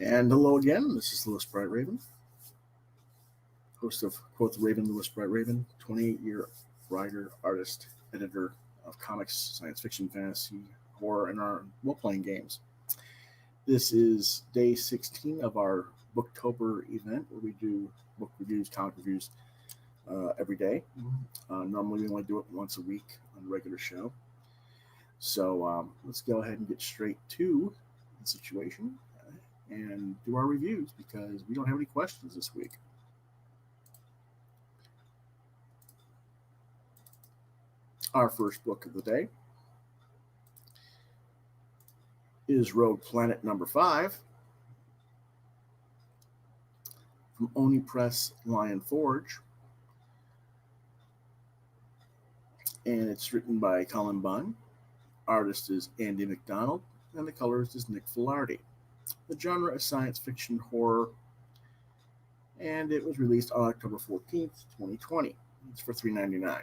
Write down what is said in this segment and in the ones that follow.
And hello again. This is Lewis Bright Raven, host of Quoth Raven, Lewis Bright Raven, 28-year writer, artist, editor of comics, science fiction, fantasy, horror, and our role-playing games. This is day 16 of our Booktober event, where we do book reviews, comic reviews every day. Normally, we only do it once a week on the regular show. So let's go ahead and get straight to the situation and do our reviews because we don't have any questions this week. Our first book of the day is Rogue Planet number 5 from Oni Press Lion Forge. And it's written by Colin Bunn. Artist is Andy McDonald, and the colorist is Nick Filardi. The genre is science fiction horror, and it was released on October 14th, 2020. It's for $3.99.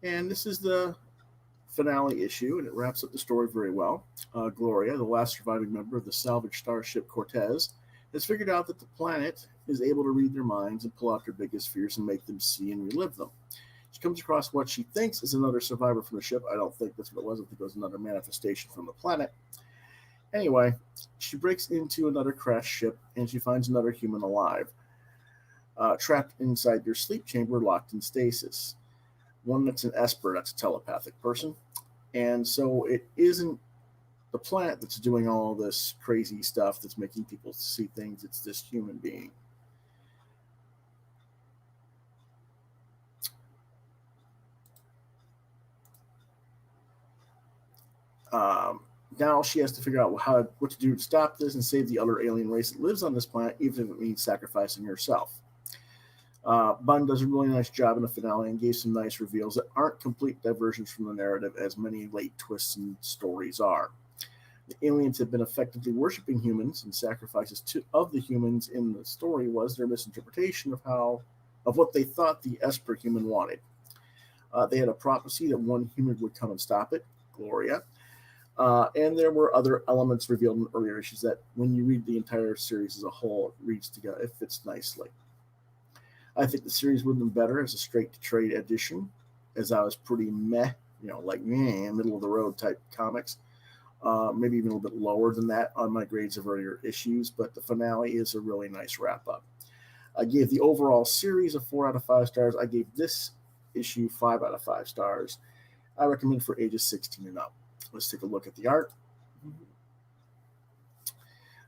And this is the finale issue, and it wraps up the story very well. Gloria, the last surviving member of the salvaged starship Cortez, has figured out that the planet is able to read their minds and pull out their biggest fears and make them see and relive them. She comes across what she thinks is another survivor from the ship. I don't think that's what it was. I think it was another manifestation from the planet. Anyway, she breaks into another crashed ship, and she finds another human alive, trapped inside their sleep chamber, locked in stasis. One that's an Esper, that's a telepathic person. And so it isn't the planet that's doing all this crazy stuff that's making people see things. It's this human being. Now she has to figure out what to do to stop this and save the other alien race that lives on this planet, even if it means sacrificing herself. Bunn does a really nice job in the finale and gave some nice reveals that aren't complete diversions from the narrative, as many late twists and stories are. The aliens have been effectively worshiping humans, and sacrifices of the humans in the story was their misinterpretation of what they thought the Esper human wanted. They had a prophecy that one human would come and stop it, Gloria. And there were other elements revealed in earlier issues that, when you read the entire series as a whole, it reads together. It fits nicely. I think the series would have been better as a straight-to-trade edition, as I was pretty middle of the road type comics. Maybe even a little bit lower than that on my grades of earlier issues, but the finale is a really nice wrap-up. I gave the overall series a 4 out of 5 stars. I gave this issue 5 out of 5 stars. I recommend for ages 16 and up. Let's take a look at the art.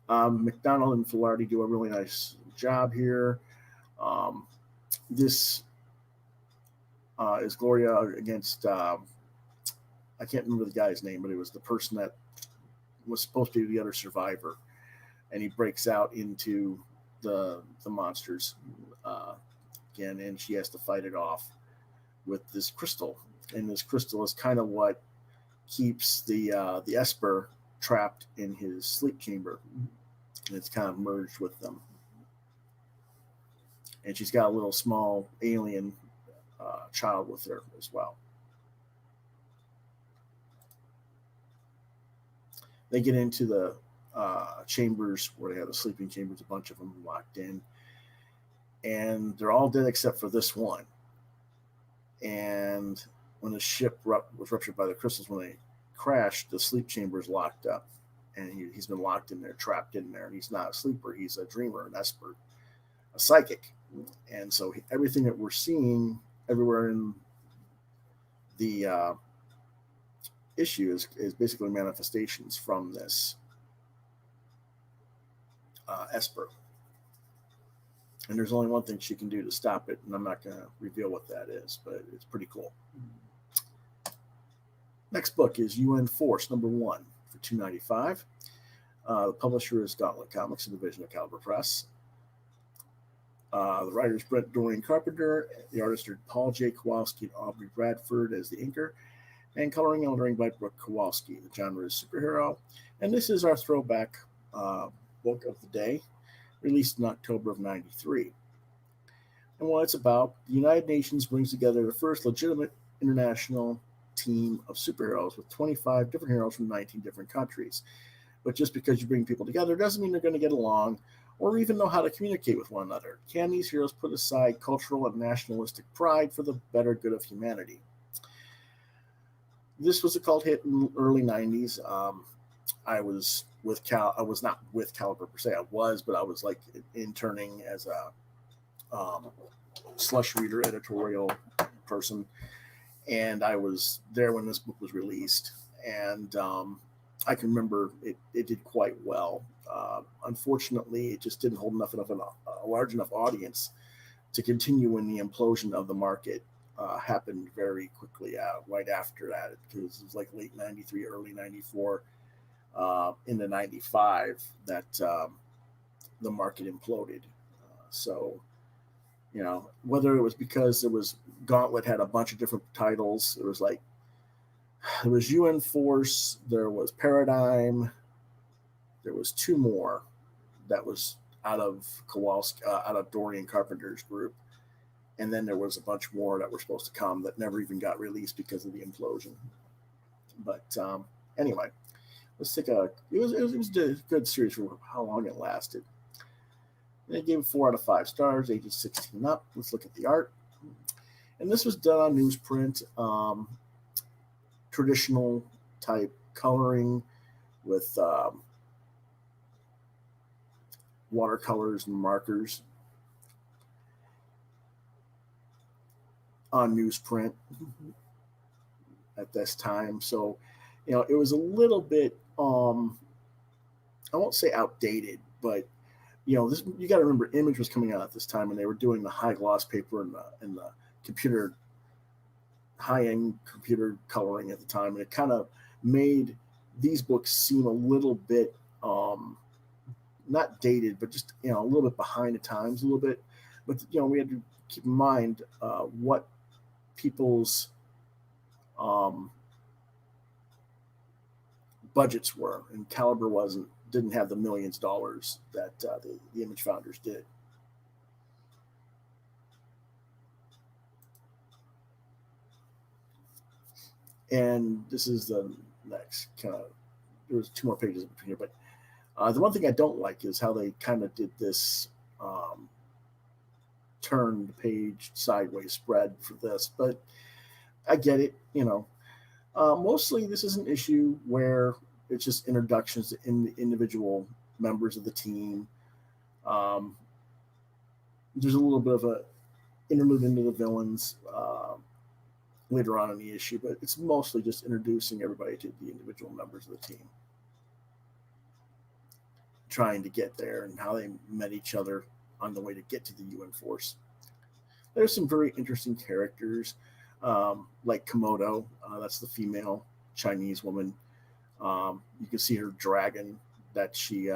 McDonald and Filardi do a really nice job here. This is Gloria against, I can't remember the guy's name, but it was the person that was supposed to be the other survivor. And he breaks out into the monsters again, and she has to fight it off with this crystal. And this crystal is kind of what keeps the Esper trapped in his sleep chamber. And it's kind of merged with them. And she's got a little small alien child with her as well. They get into the chambers where they have the sleeping chambers, a bunch of them locked in. And they're all dead except for this one. And when the ship was ruptured by the crystals, when they crashed, the sleep chamber is locked up. And he's been locked in there, trapped in there. And he's not a sleeper. He's a dreamer, an Esper, a psychic. And so everything that we're seeing everywhere in the issue is basically manifestations from this Esper. And there's only one thing she can do to stop it, and I'm not going to reveal what that is, but it's pretty cool. Next book is UN Force number 1 for $2.95. The publisher is Gauntlet Comics, a division of Caliber Press. The writer is Brent Dorian Carpenter. The artists are Paul J. Kowalski and Aubrey Bradford as the inker, and coloring and lettering by Brooke Kowalski. The genre is superhero, and this is our throwback book of the day, released in October of '93. And what it's about, the United Nations brings together the first legitimate international team of superheroes with 25 different heroes from 19 different countries. But just because you bring people together doesn't mean they're going to get along or even know how to communicate with one another. Can these heroes put aside cultural and nationalistic pride for the better good of humanity? This was a cult hit in the early 90s. I was with Cal. I was not with Caliber per se. I was, but I was like interning as a slush reader editorial person, and I was there when this book was released. And I can remember it did quite well. Unfortunately, it just didn't hold enough of a large enough audience to continue when the implosion of the market happened very quickly right after that, because it was like late 93, early 94, into 95 that the market imploded. So, whether it was because Gauntlet had a bunch of different titles. It was like, there was UN Force, there was Paradigm, there was two more that was out of Kowalski, out of Dorian Carpenter's group. And then there was a bunch more that were supposed to come that never even got released because of the implosion. But anyway, let's take a. It was a good series for how long it lasted. They gave it 4 out of 5 stars, ages 16 up. Let's look at the art. And this was done on newsprint, traditional type coloring with watercolors and markers on newsprint at this time. So, it was a little bit, I won't say outdated, but this, you got to remember, Image was coming out at this time, and they were doing the high gloss paper and the computer, high end computer coloring at the time, and it kind of made these books seem a little bit not dated, but just a little bit behind the times, a little bit. But we had to keep in mind what people's budgets were, and Caliber didn't have the millions of dollars that the Image founders did. And this is the next kind of. There was 2 more pages between here, but the one thing I don't like is how they kind of did this turn the page sideways spread for this. But I get it, Mostly, this is an issue where it's just introductions to individual members of the team. There's a little bit of a interlude into the villains later on in the issue, but it's mostly just introducing everybody to the individual members of the team, trying to get there and how they met each other on the way to get to the UN Force. There's some very interesting characters, like Komodo. That's the female Chinese woman. You can see her dragon that she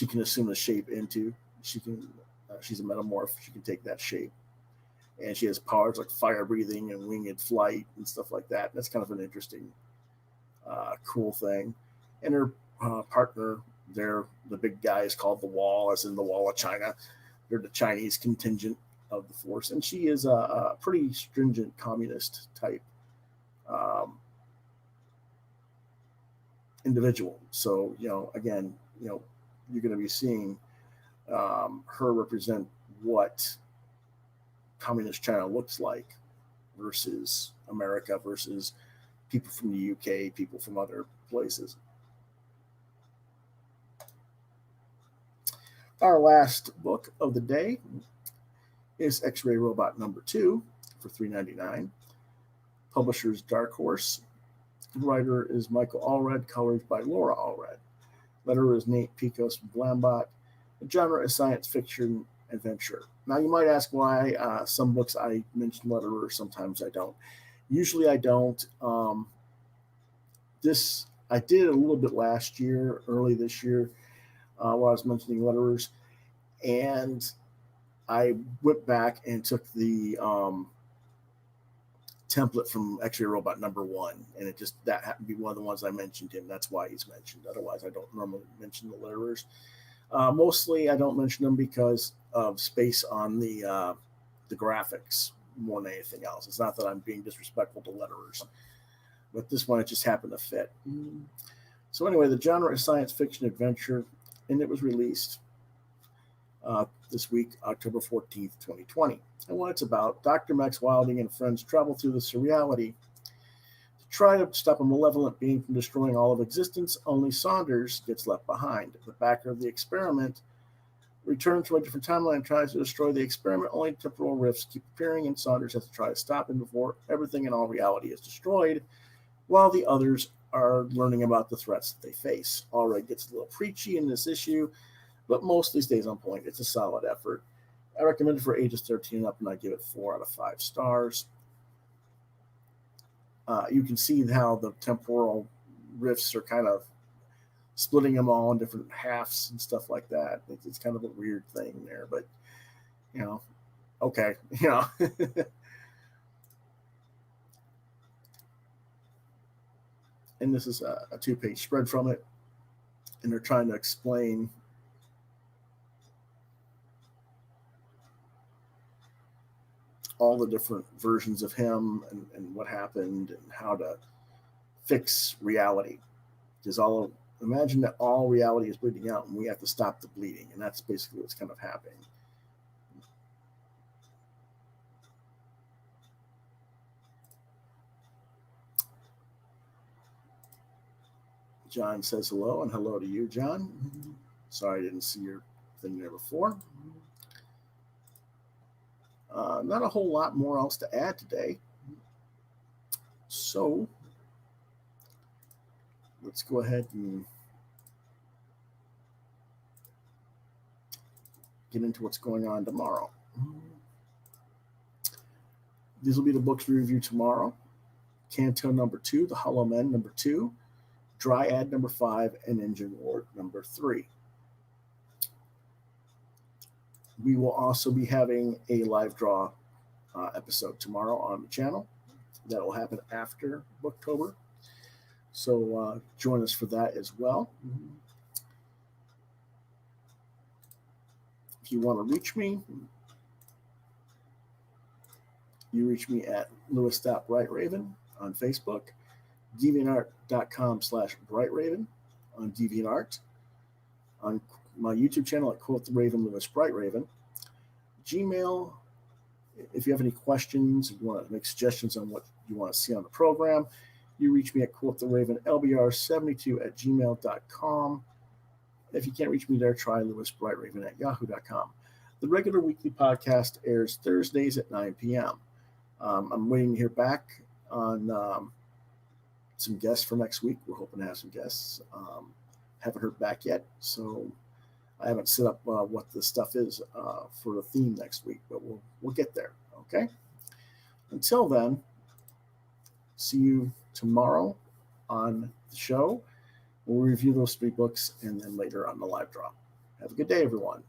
can assume the shape into. She's a metamorph. She can take that shape, and she has powers like fire breathing and winged flight and stuff like that. That's kind of an interesting, cool thing. And her partner, the big guy, is called the Wall, as in the Wall of China. They're the Chinese contingent of the force, and she is a pretty stringent communist type individual. So again, you're going to be seeing her represent what communist China looks like versus America, versus people from the UK, people from other places. Our last book of the day is X-Ray Robot number 2 for $3.99. Publisher's Dark Horse. Writer is Michael Allred. Colors by Laura Allred. Letterer is Nate Picos Blambot. The genre is science fiction adventure. Now, you might ask why some books I mention letterer, sometimes I don't. Usually I don't. This I did a little bit last year, early this year, while I was mentioning letterers, and I went back and took the template from X-Ray Robot number 1, and that happened to be one of the ones I mentioned him. That's why he's mentioned. Otherwise, I don't normally mention the letterers. Mostly, I don't mention them because of space on the graphics more than anything else. It's not that I'm being disrespectful to letterers, but this one, it just happened to fit. So anyway, the genre is science fiction adventure, and it was released this week, October 14th, 2020. And what it's about, Dr. Max Wilding and friends travel through the surreality to try to stop a malevolent being from destroying all of existence. Only Saunders gets left behind. The backer of the experiment returns to a different timeline and tries to destroy the experiment. Only temporal rifts keep appearing, and Saunders has to try to stop him before everything in all reality is destroyed, while the others are learning about the threats that they face. Alright, gets a little preachy in this issue, but mostly stays on point. It's a solid effort. I recommend it for ages 13 and up, and I give it 4 out of 5 stars. You can see how the temporal rifts are kind of splitting them all in different halves and stuff like that. It's kind of a weird thing there, but okay, And this is a 2-page spread from it, and they're trying to explain all the different versions of him and what happened and how to fix reality. Because imagine that all reality is bleeding out and we have to stop the bleeding, and that's basically what's kind of happening. John says hello, and hello to you, John. Sorry I didn't see your thing there before. Not a whole lot more else to add today. So let's go ahead and get into what's going on tomorrow. These will be the books we review tomorrow. Canto number 2, The Hollow Men number 2, Dryad number 5, and Engine Ward number 3. We will also be having a live draw episode tomorrow on the channel. That will happen after Booktober. So join us for that as well. If you want to reach me, you reach me at lewis.brightraven on Facebook, deviantart.com/brightraven on DeviantArt, on my YouTube channel at Quoth the Raven, Lewis Brightraven. Gmail, if you have any questions, if you want to make suggestions on what you want to see on the program, you reach me at quoththeravenlbr72@gmail.com. If you can't reach me there, try lewisbrightraven@yahoo.com. The regular weekly podcast airs Thursdays at 9 p.m. I'm waiting to hear back on some guests for next week. We're hoping to have some guests. Haven't heard back yet, so I haven't set up what the stuff is for the theme next week, but we'll get there, okay? Until then, see you tomorrow on the show. We'll review those 3 books and then later on the live draw. Have a good day, everyone.